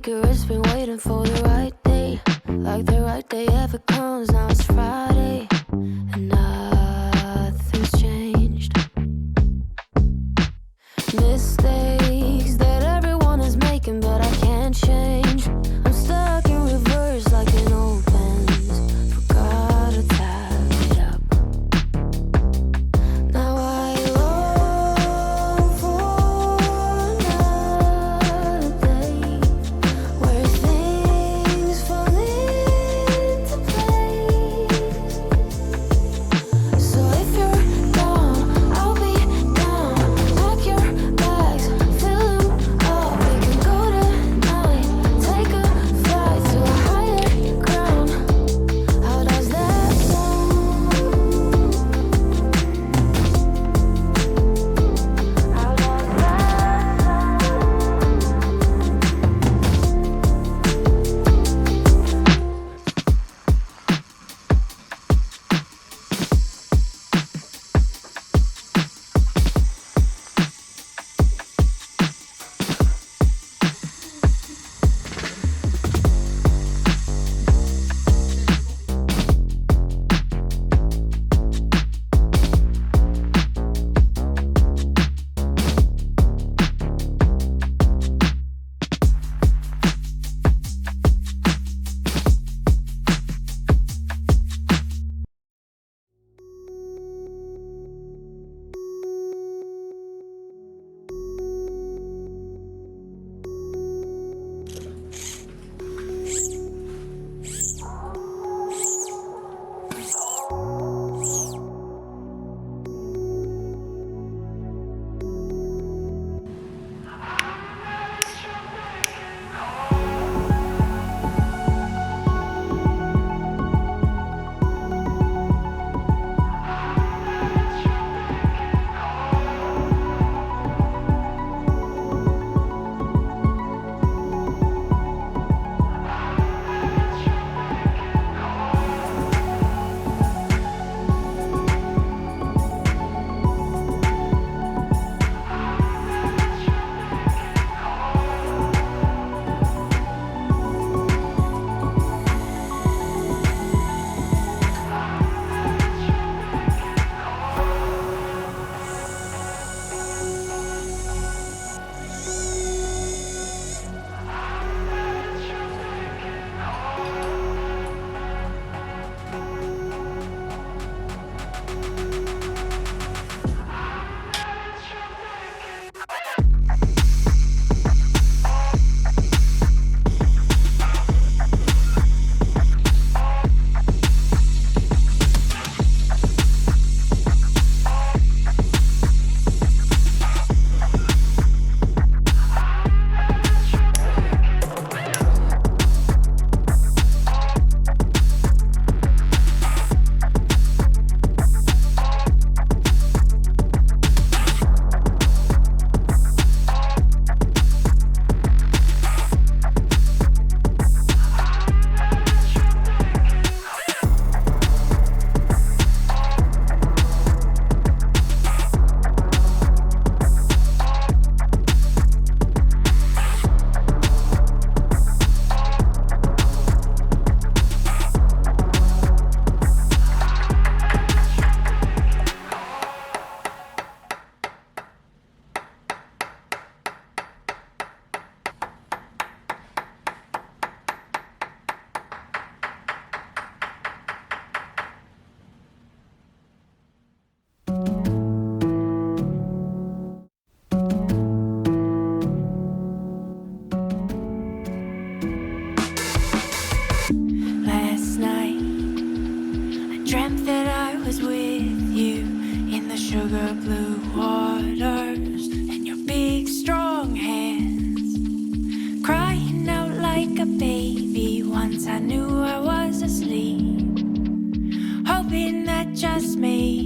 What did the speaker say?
it's been waiting for the right day. Like the right day ever comes, now it's Friday. And nothing's changed. Mistakes that everyone is making, but I can't change. I'm stuck in reverse like an old Benz. Forgot to tap it up. Now I long for another day where things fall into place. So if you're down, I'll be down. Pack your bags, fill them up. We can go tonight, take a flight to a higher ground. How does that sound? How does Last night, I dreamt that I was with you in the sugar blue waters and your big strong hands, crying out like a baby. Once I knew I was asleep, hoping that just me